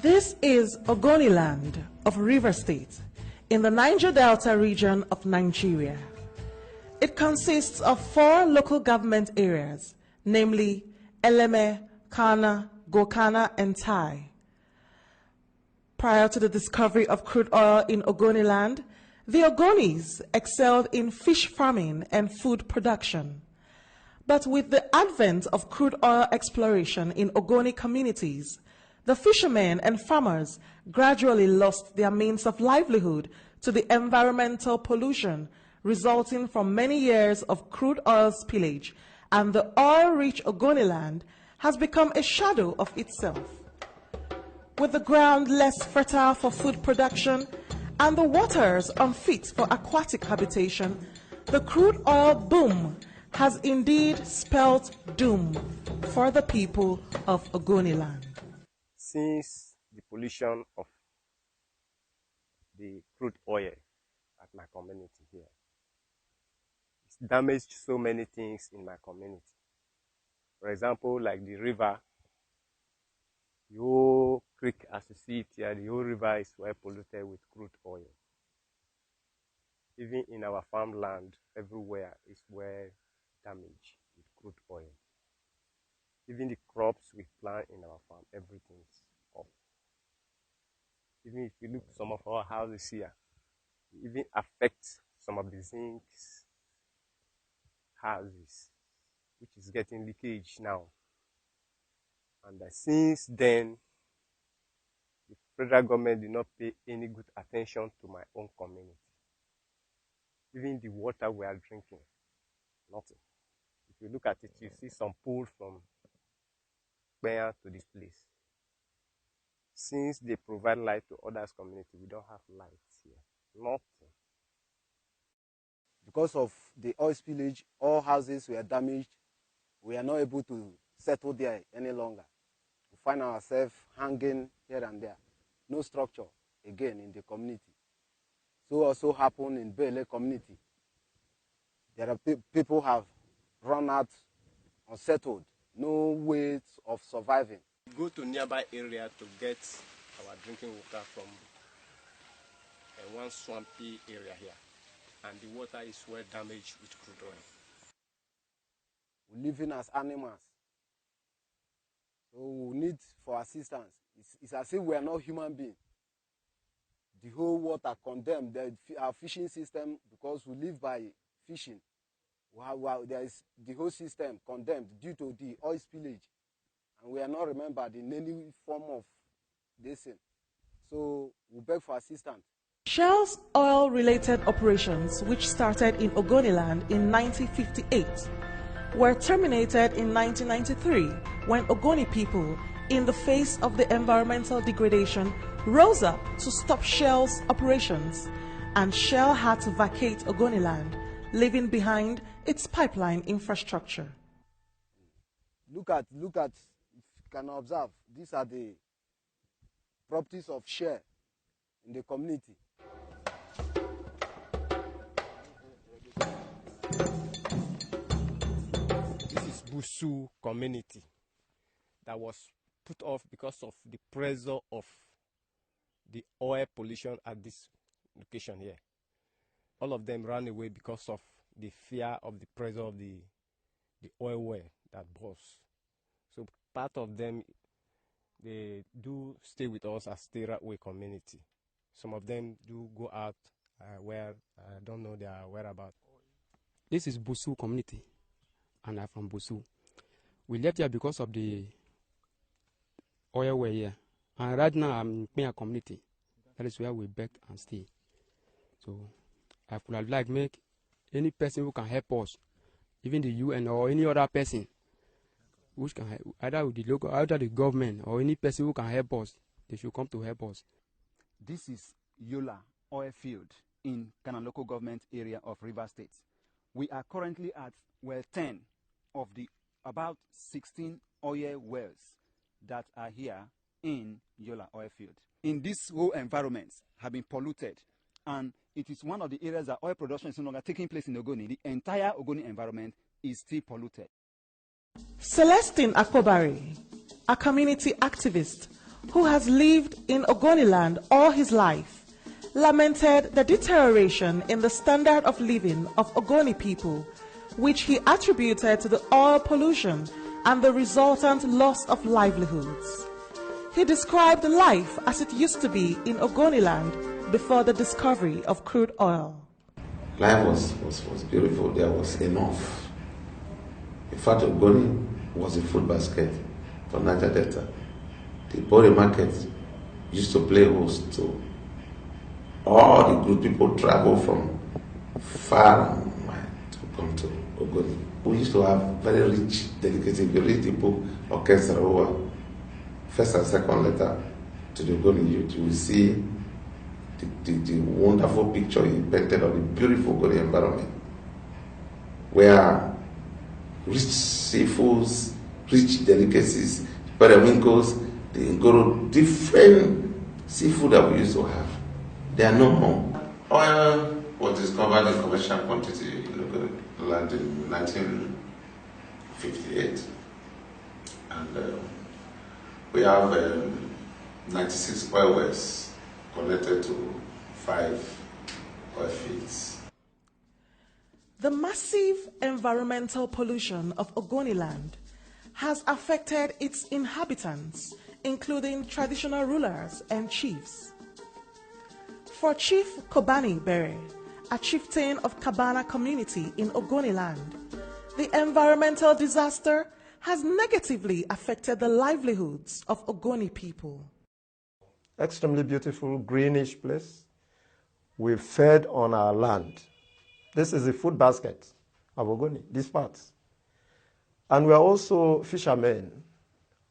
This is Ogoniland of River State in the Niger Delta region of Nigeria. It consists of 4 local government areas, namely Eleme, Kana, Gokana, and Tai. Prior to the discovery of crude oil in Ogoniland, the Ogonis excelled in fish farming and food production. But with the advent of crude oil exploration in Ogoni communities, the fishermen and farmers gradually lost their means of livelihood to the environmental pollution resulting from many years of crude oil spillage, and the oil-rich Ogoniland has become a shadow of itself. With the ground less fertile for food production and the waters unfit for aquatic habitation, the crude oil boom has indeed spelt doom for the people of Ogoniland. Since the pollution of the crude oil at my community here, it's damaged so many things in my community. For example, like the river, the whole creek as you see it here, the whole river is well polluted with crude oil. Even in our farmland, everywhere is well damaged with crude oil. Even the crops we plant in our farm, everything's off. Even if you look at some of our houses here, it even affects some of the zincs houses, which is getting leakage now. And since then, the federal government did not pay any good attention to my own community. Even the water we are drinking, nothing. If you look at it, you see some pool from where to this place. Since they provide light to others' community, we don't have lights here. Nothing. Because of the oil spillage, all houses were damaged. We are not able to settle there any longer. We find ourselves hanging here and there. No structure again in the community. So also happened in Bele community. There are people have run out unsettled. No ways of surviving. We go to nearby area to get our drinking water from one swampy area here, and the water is well damaged with crude oil. We're living as animals, so we need for assistance. It's as if we are not human beings. The whole water condemned, our fishing system, because we live by fishing. There is the whole system condemned due to the oil spillage, and we are not remembered in any form of this thing. So we beg for assistance. Shell's oil-related operations, which started in Ogoniland in 1958, were terminated in 1993 when Ogoni people, in the face of the environmental degradation, rose up to stop Shell's operations, and Shell had to vacate Ogoniland, leaving behind its pipeline infrastructure. Look at, if you can observe, these are the properties of Shell in the community. This is Busu community that was put off because of the pressure of the oil pollution at this location here. All of them ran away because of the fear of the pressure of the oil well that burst. So part of them, they do stay with us as stay-away community. Some of them do go out where I don't know their whereabouts. This is Busu community, and I'm from Busu. We left here because of the oil well here. And right now I'm in Kenya community. That is where we beg and stay. So I would have like make any person who can help us, even the UN or any other person, which can help, either with the local, either the government or any person who can help us, they should come to help us. This is Yola oil field in Kana local government area of River State. We are currently at well 10 of the about 16 oil wells that are here in Yola oil field. In this whole environment have been polluted, and it is one of the areas that oil production is no longer taking place in Ogoni. The entire Ogoni environment is still polluted. Celestine Akobari, a community activist who has lived in Ogoniland all his life, lamented the deterioration in the standard of living of Ogoni people, which he attributed to the oil pollution and the resultant loss of livelihoods. He described life as it used to be in Ogoniland before the discovery of crude oil. Life was beautiful. There was enough. In fact, Ogoni was a food basket for Niger Delta. The Bori market used to play host to all the good people travel from far and wide to come to Ogoni. We used to have very rich, dedicated, very people, orchestra over first and second letter to the Ogoni youth. You will see the wonderful picture he painted of the beautiful Ogoni environment, where rich seafoods, rich delicacies, periwinkles, the Ngoro, different seafood that we used to have. They are no more. Oil was discovered in commercial quantity in Ogoni land in 1958, and we have 96 oil wells connected to 5 oil fields. The massive environmental pollution of Ogoniland has affected its inhabitants, including traditional rulers and chiefs. For Chief Kobani Bere, a chieftain of Kabana community in Ogoniland, the environmental disaster has negatively affected the livelihoods of Ogoni people. Extremely beautiful, greenish place. We fed on our land. This is the food basket of Ogoni, these parts. And we are also fishermen.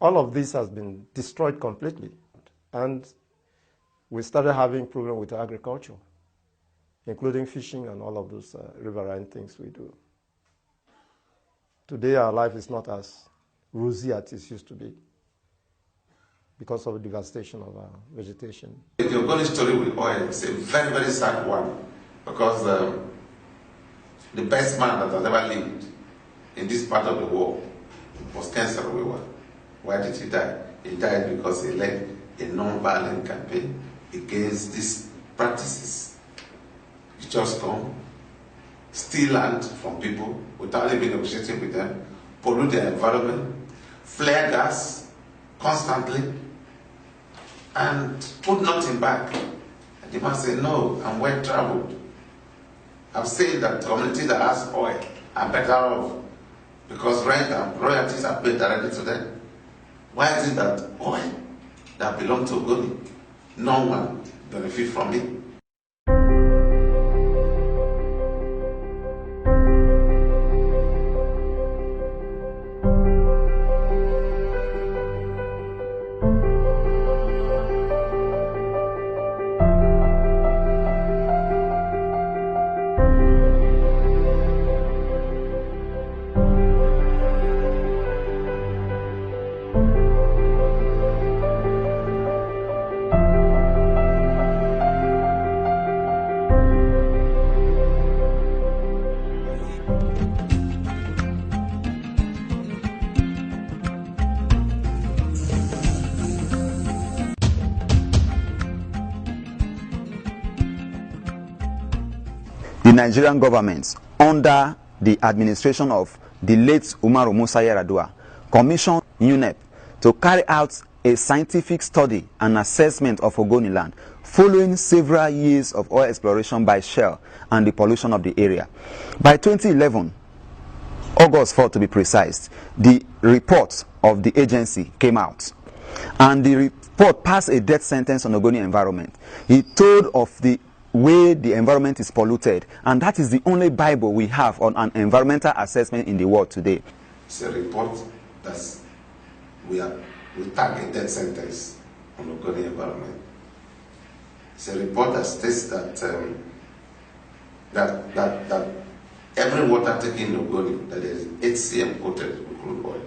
All of this has been destroyed completely. And we started having problems with agriculture, including fishing and all of those riverine things we do. Today our life is not as rosy as it used to be because of the devastation of our vegetation. The Ogoni story with oil is a very, very sad one, because the best man that has ever lived in this part of the world was Ken Saro-Wiwa. Why did he die? He died because he led a non-violent campaign against these practices. You just come, steal land from people without even negotiating with them, pollute their environment, flare gas constantly, and put nothing back. And the man said, no, I'm well traveled. I've said that communities that has oil are better off because rent and royalties are paid directly to them. Why is it that oil that belongs to Ogoni, no one benefits from it? The Nigerian government, under the administration of the late Umaru Musa Yar'Adua, commissioned UNEP to carry out a scientific study and assessment of Ogoniland following several years of oil exploration by Shell and the pollution of the area. By 2011, August 4 to be precise, the report of the agency came out, and the report passed a death sentence on Ogoni environment. It told of the way the environment is polluted, and that is the only Bible we have on an environmental assessment in the world today. It's a report that we tag a death sentence on Ogoni environment. It's a report that states that every water taken in Ogoni, that is 8 cm coated with crude oil.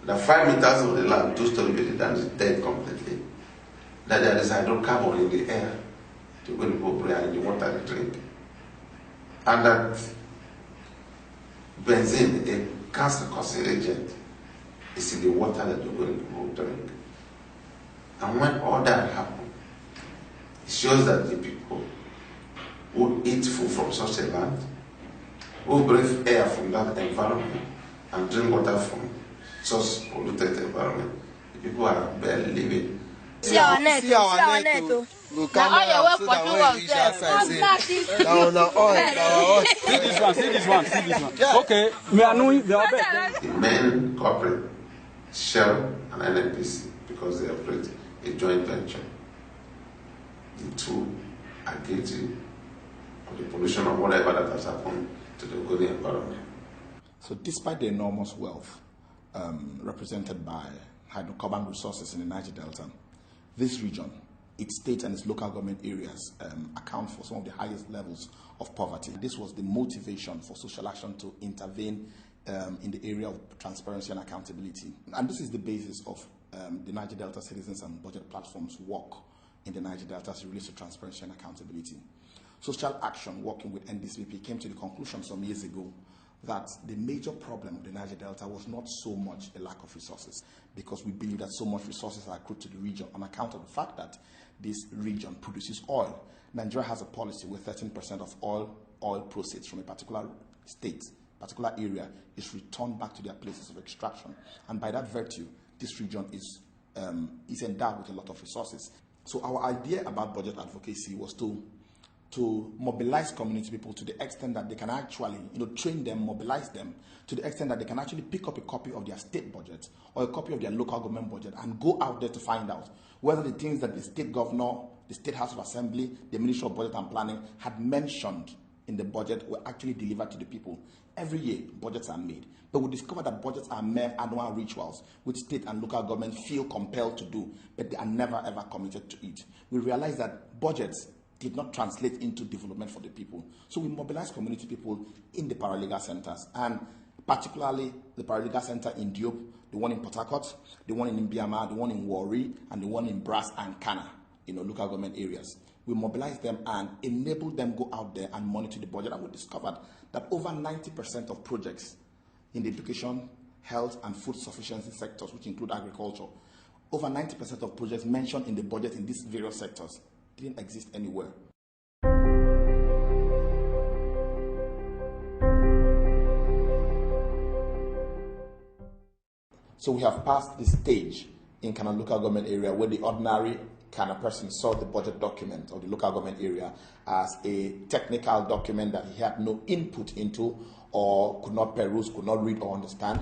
The 5 meters of the land, 2-story building, that is dead completely. That there is hydrocarbon in the air to go to Popria in the water they drink. And that benzene, a cancer-causing agent, is in the water that you're going to drink. And when all that happens, it shows that the people who eat food from such a land, who breathe air from that environment, and drink water from such polluted environment, the people are barely living. See our net. Look at See this one. Okay, we are knowing the main corporate, Shell and NNPC, because they operate a joint venture. The two are guilty of the pollution of whatever that has happened to the Ogoni environment. So despite the enormous wealth represented by hydrocarbon resources in the Niger Delta, this region, its state and its local government areas account for some of the highest levels of poverty. This was the motivation for social action to intervene in the area of transparency and accountability. And this is the basis of the Niger Delta Citizens and Budget Platform's work in the Niger Delta as it relates to transparency and accountability. Social Action, working with NDCP, came to the conclusion some years ago that the major problem of the Niger Delta was not so much a lack of resources, because we believe that so much resources are accrued to the region on account of the fact that this region produces oil. Nigeria has a policy where 13% of oil proceeds from a particular state, particular area, is returned back to their places of extraction. And by that virtue, this region is endowed with a lot of resources. So our idea about budget advocacy was to mobilize community people to the extent that they can actually, train them, mobilize them to the extent that they can actually pick up a copy of their state budget or a copy of their local government budget and go out there to find out whether the things that the state governor, the State House of Assembly, the Ministry of Budget and Planning had mentioned in the budget were actually delivered to the people. Every year, budgets are made. But we discover that budgets are mere annual rituals which state and local government feel compelled to do, but they are never ever committed to it. We realize that budgets did not translate into development for the people. So we mobilized community people in the paralegal centers, and particularly the paralegal center in Diop, the one in Port Harcourt, the one in Mbiama, the one in Warri, and the one in Brass and Kana, local government areas. We mobilized them and enabled them go out there and monitor the budget, and we discovered that over 90% of projects in the education, health, and food sufficiency sectors, which include agriculture, over 90% of projects mentioned in the budget in these various sectors didn't exist anywhere. So we have passed the stage in Kana local government area where the ordinary Kana person saw the budget document of the local government area as a technical document that he had no input into or could not peruse, could not read or understand.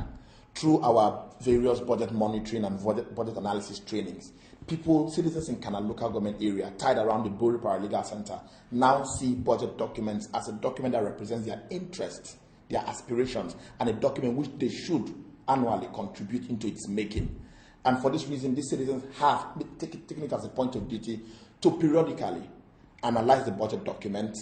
Through our various budget monitoring and budget analysis trainings, citizens in Kana local government area tied around the Bori Paralegal Center now see budget documents as a document that represents their interests, their aspirations, and a document which they should annually contribute into its making. And for this reason, these citizens have taken it as a point of duty to periodically analyze the budget document,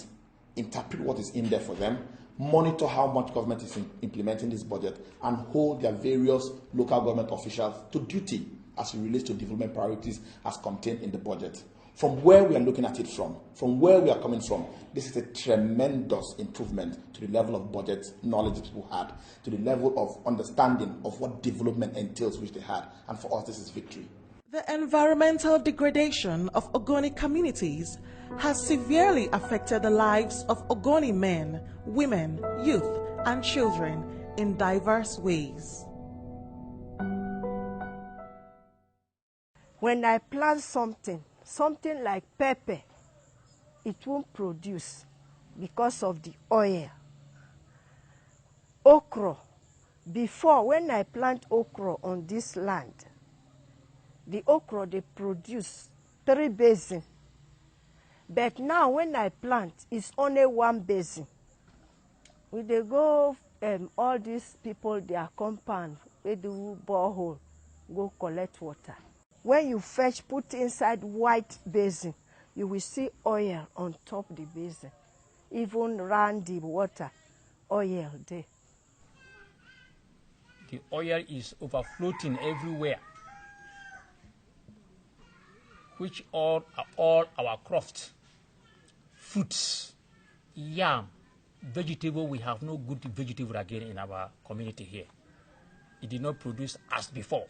interpret what is in there for them, monitor how much government is implementing this budget, and hold their various local government officials to duty as it relates to development priorities as contained in the budget. From where we are looking at it from where we are coming from, this is a tremendous improvement to the level of budget knowledge that people had, to the level of understanding of what development entails which they had. And for us, this is victory. The environmental degradation of Ogoni communities has severely affected the lives of Ogoni men, women, youth, and children in diverse ways. When I plant something like pepper, it won't produce because of the oil. Okra, before when I plant okra on this land, the okra they produce 3 basin. But now when I plant, it's only 1 basin. When they go, all these people, their compound, they do borehole, go collect water. When you fetch, put inside white basin, you will see oil on top the basin. Even round the water, oil there? The oil is overflowing everywhere, which all our crops, fruits, yam, vegetable. We have no good vegetable again in our community here. It did not produce as before.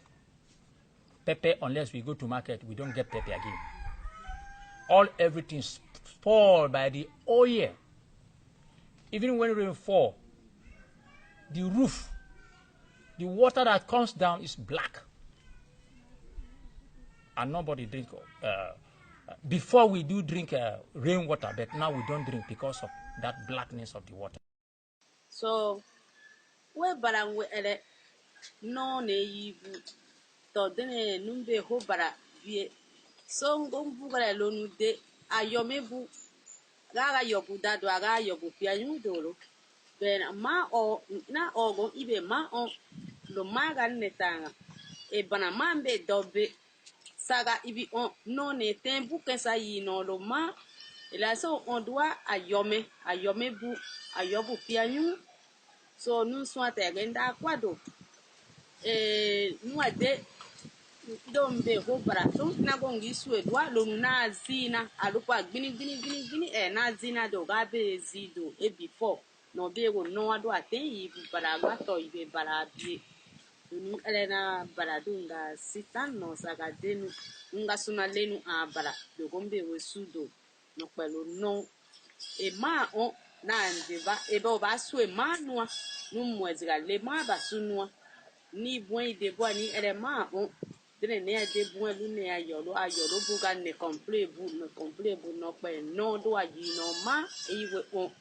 Pepper, unless we go to market, we don't get pepper again. Everything spoiled by the oil. Even when rain fall, the roof, the water that comes down is black. And nobody drink. Before we do drink rainwater, but now we don't drink because of that blackness of the water. So, we barang we ele no ne yibu to dene numbe ho bara vie. So ngombu gara lonu de ayomebu gaga yobu dado aga yobu pianyu dolo. Ben ma o na ogo ibe ma o lo maga netanga e bana mambe dobe saga ibi on non ne tembu kesa yi no lo ma et là so on doit ayomebu ayobu pianyu so nous sommes tegenda kwado nous ade dombe ho bara so na gongi su edwa lo na zina alupa gbini na zina do ga be zido e before no be go no ado aten yi bara gba to ibe bara bi nu elena bara dunga sitan no saga denu nga suna lenu a bara do gombe we sudo no pelo no e ma on na ndeba e ba ba su e ma noa nu mwezga le ma ba su noa ni buen de bo ni ele ma on dene ne de buen lu ne ayolo bu ga ne complete bu no pe no do ayi no ma e we on.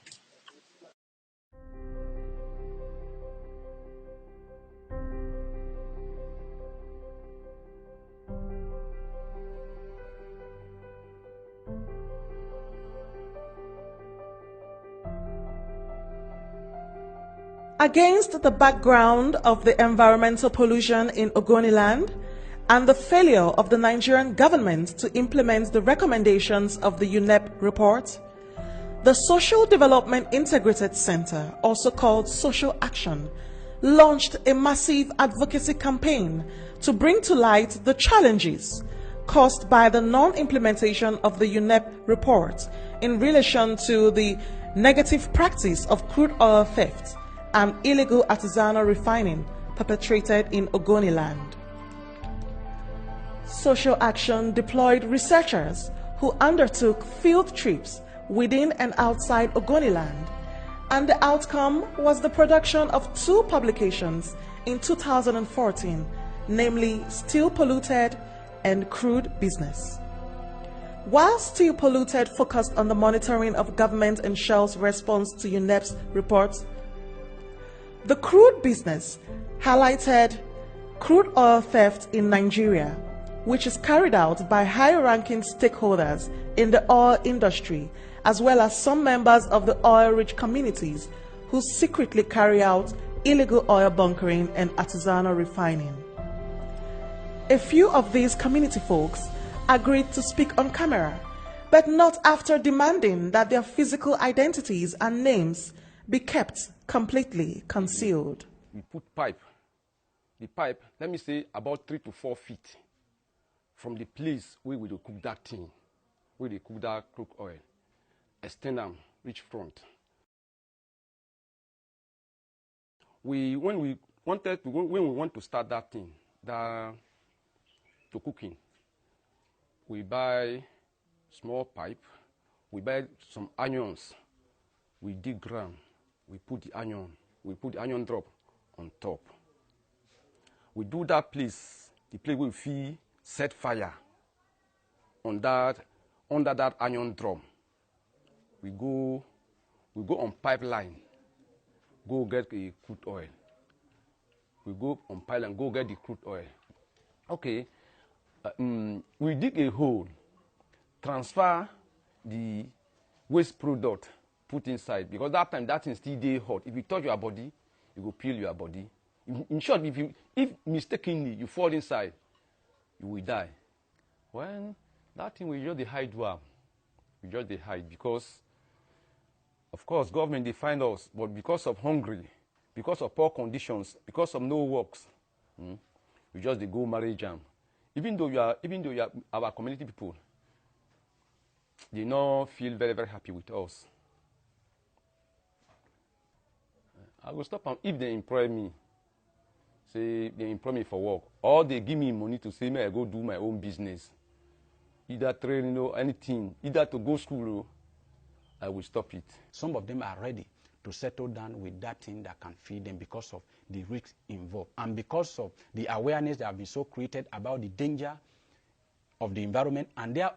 Against the background of the environmental pollution in Ogoniland and the failure of the Nigerian government to implement the recommendations of the UNEP report, the Social Development Integrated Center, also called Social Action, launched a massive advocacy campaign to bring to light the challenges caused by the non-implementation of the UNEP report in relation to the negative practice of crude oil theft and illegal artisanal refining perpetrated in Ogoniland. Social Action deployed researchers who undertook field trips within and outside Ogoniland, and the outcome was the production of 2 publications in 2014, namely Still Polluted and Crude Business. While Still Polluted focused on the monitoring of government and Shell's response to UNEP's reports, the Crude Business highlighted crude oil theft in Nigeria, which is carried out by high-ranking stakeholders in the oil industry, as well as some members of the oil-rich communities who secretly carry out illegal oil bunkering and artisanal refining. A few of these community folks agreed to speak on camera, but not after demanding that their physical identities and names be kept completely concealed. We put pipe. The pipe, let me say, about 3 to 4 feet from the place where we will cook that thing, where they cook that crude oil. Extend them, reach front. When we want to start that thing, to cooking, we buy small pipe, we buy some onions, we dig ground, we put the onion drop on top. We do that place, the place where we set fire under that onion drum. We go on pipeline, go get the crude oil. We go on pipeline, go get the crude oil. Okay, we dig a hole, transfer the waste product, put inside, because that time that thing still dey hot. If you touch your body, you go peel your body. In short, if mistakenly you fall inside, you will die. Well, that thing we just dey hide well. We just dey hide because Of course, government they find us, but because of hungry, because of poor conditions, because of no works, we just they go marry jam. Even though you are our community people, they not feel very, very happy with us. I will stop them if they employ me. Say they employ me for work, or they give me money to say me I go do my own business. Either training or anything, either to go school, I will stop it. Some of them are ready to settle down with that thing that can feed them because of the risks involved and because of the awareness that have been so created about the danger of the environment and their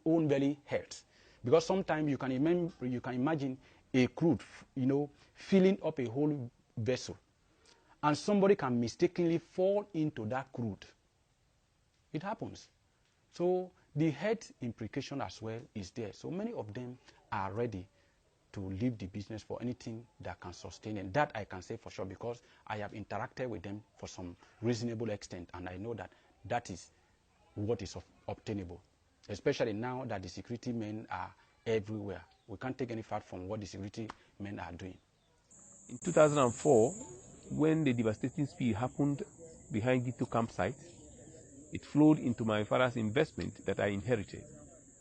own very health. Because sometimes you can imagine a crude, filling up a whole vessel, and somebody can mistakenly fall into that crude. It happens. So the health implication as well is there. So many of them are ready to leave the business for anything that can sustain it. That I can say for sure because I have interacted with them for some reasonable extent, and I know that that is what is obtainable, especially now that the security men are everywhere. We can't take any fat from what the security men are doing. In 2004, when the devastating spill happened behind the two campsites, it flowed into my father's investment that I inherited,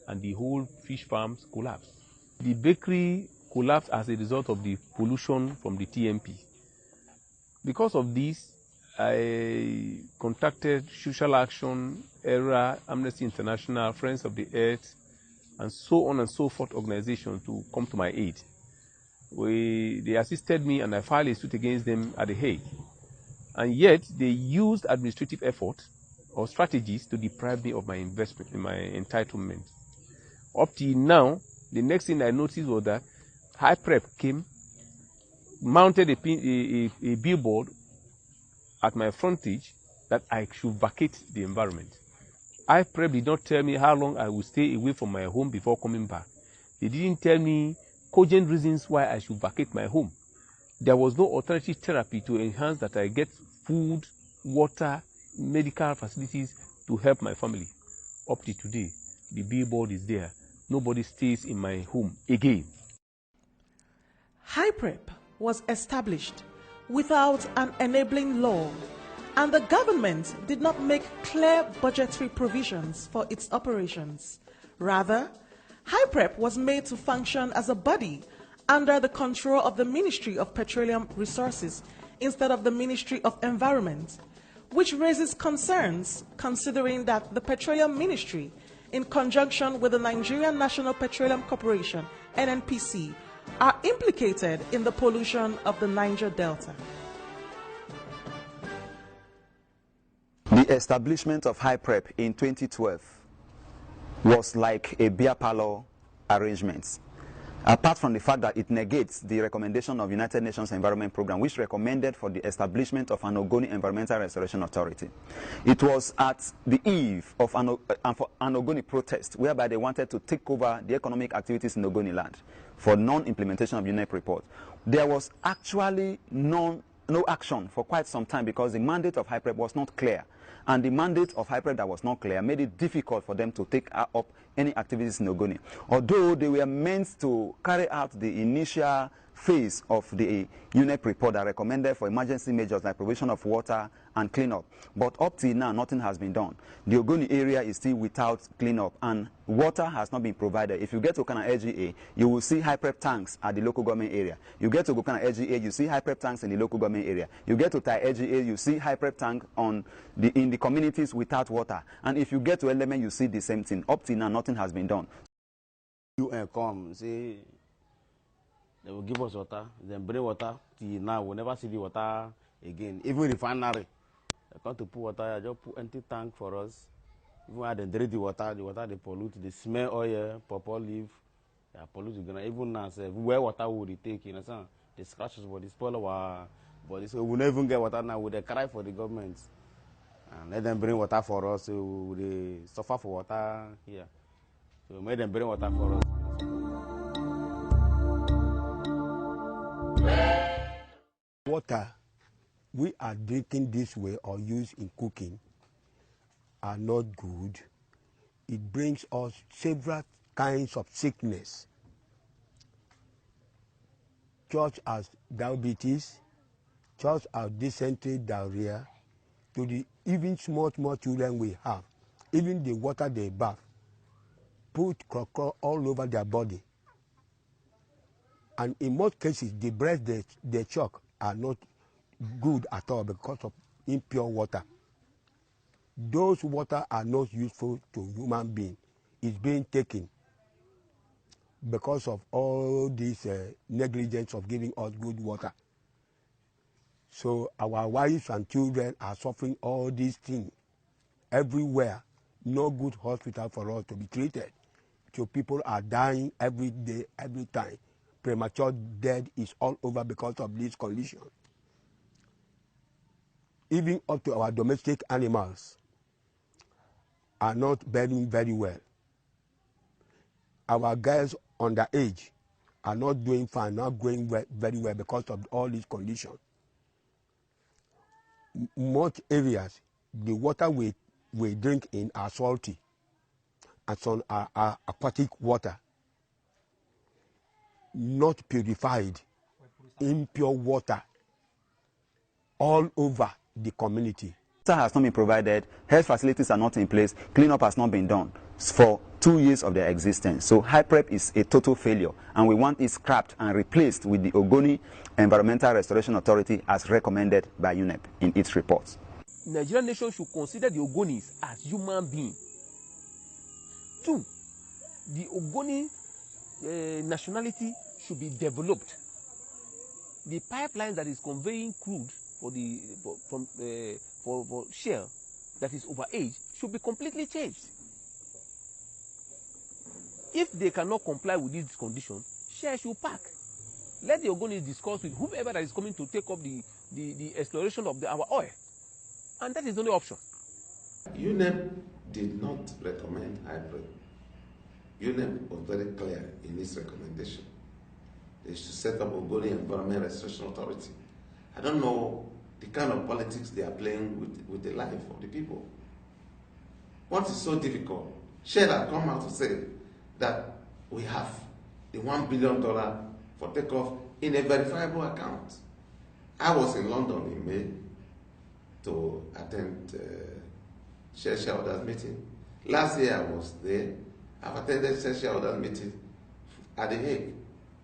and the whole fish farms collapsed. The bakery collapsed as a result of the pollution from the TMP. Because of this, I contacted Social Action, ERA, Amnesty International, Friends of the Earth, and so on and so forth organizations to come to my aid. They assisted me and I filed a suit against them at The Hague. And yet they used administrative effort or strategies to deprive me of my investment, my entitlement. Up till now, the next thing I noticed was that High Prep came, mounted a billboard at my frontage that I should vacate the environment. High Prep did not tell me how long I would stay away from my home before coming back. They didn't tell me cogent reasons why I should vacate my home. There was no alternative therapy to enhance that I get food, water, medical facilities to help my family. Up to today, the billboard is there. Nobody stays in my home again. High Prep was established without an enabling law, and the government did not make clear budgetary provisions for its operations. Rather, High Prep was made to function as a body under the control of the Ministry of Petroleum Resources instead of the Ministry of Environment, which raises concerns considering that the Petroleum Ministry, in conjunction with the Nigerian National Petroleum Corporation, NNPC, are implicated in the pollution of the Niger Delta. The establishment of High Prep in 2012 was like a beer parlor arrangement. Apart from the fact that it negates the recommendation of United Nations Environment Programme, which recommended for the establishment of an Ogoni Environmental Restoration Authority. It was at the eve of an Ogoni protest, whereby they wanted to take over the economic activities in Ogoni land for non-implementation of UNEP report. There was actually no action for quite some time because the mandate of High Prep was not clear. And the mandate of High Prep that was not clear made it difficult for them to take up any activities in Ogoni. Although they were meant to carry out the initial phase of the UNEP report that recommended for emergency measures like provision of water and cleanup. But up till now, nothing has been done. The Ogoni area is still without cleanup and water has not been provided. If you get to Okana LGA, you will see High Prep tanks at the local government area. You get to Okana LGA, you see High Prep tanks in the local government area. You get to Tai LGA, you see High Prep tank in the communities without water. And if you get to Element, you see the same thing. Up till now, nothing has been done. UN come, say, they will give us water, then bring water till now. We'll never see the water again. Even refinery, they come to put water, they just put empty tank for us. Even when they drink the water they pollute, they smell oil, purple leaf, they pollute the ground. Even now, where water would they take, you know, they scratch us, but they spoil our body. So we'll never even get water now. They cry for the government and let them bring water for us. So they suffer for water here. So make them bring water for us. Water we are drinking this way or use in cooking are not good. It brings us several kinds of sickness. such as diabetes, such as dysentery, diarrhea, to the even small children we have, even the water they bath, put crocodile all over their body. And in most cases, the breast they chuck are not good at all because of impure water. Those water are not useful to human being. It's being taken because of all this negligence of giving us good water. So our wives and children are suffering all these things everywhere. No good hospital for us to be treated. So people are dying every day, every time. Premature death is all over because of this condition. Even up to our domestic animals are not bearing very well. Our girls underage are not doing fine, not growing very well because of all these conditions. Most areas, the water we drink in are salty, and some are aquatic water, not purified, impure water all over the community. Water has not been provided, health facilities are not in place, cleanup has not been done for 2 years of their existence. So HYPREP is a total failure, and we want it scrapped and replaced with the Ogoni Environmental Restoration Authority as recommended by UNEP in its reports. Nigerian nation should consider the Ogonis as human beings. 2, the Ogoni nationality should be developed. The pipeline that is conveying crude for shell that is overage should be completely changed. If they cannot comply with these conditions, shell should pack. Let the Ogonis discuss with whoever that is coming to take up the exploration of our oil. And that is the only option. UNEP did not recommend HYPREP. UNEP was very clear in its recommendation. They should set up Ogoni Environment Restoration Authority. I don't know the kind of politics they are playing with the life of the people. What is so difficult? Shell had come out to say that we have the $1 billion for takeoff in a verifiable account. I was in London in May to attend Shell shareholders meeting. Last year I was there. I've attended Shell shareholders meeting at The Hague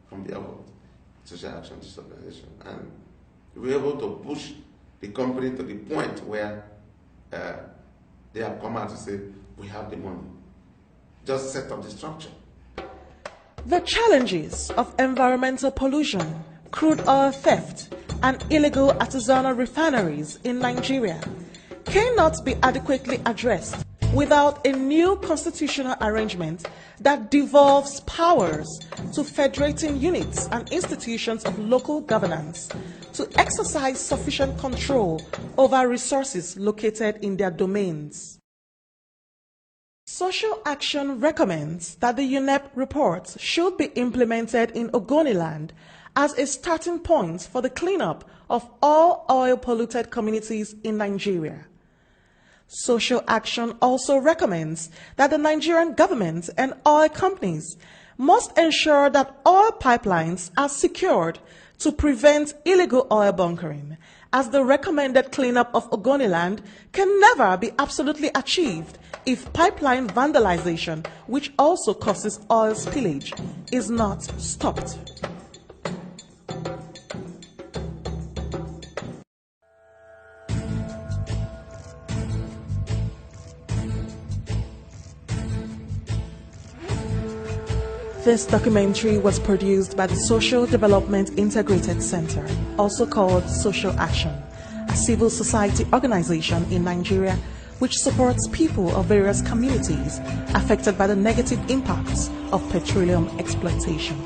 from the World Social Action Organization, and we were able to push the company to the point where they have come out to say, we have the money. Just set up the structure. The challenges of environmental pollution, crude oil theft, and illegal artisanal refineries in Nigeria cannot be adequately addressed without a new constitutional arrangement that devolves powers to federating units and institutions of local governance to exercise sufficient control over resources located in their domains. Social Action recommends that the UNEP reports should be implemented in Ogoniland as a starting point for the cleanup of all oil-polluted communities in Nigeria. Social Action also recommends that the Nigerian government and oil companies must ensure that oil pipelines are secured to prevent illegal oil bunkering, as the recommended cleanup of Ogoniland can never be absolutely achieved if pipeline vandalization, which also causes oil spillage, is not stopped. This documentary was produced by the Social Development Integrated Center, also called Social Action, a civil society organization in Nigeria which supports people of various communities affected by the negative impacts of petroleum exploitation.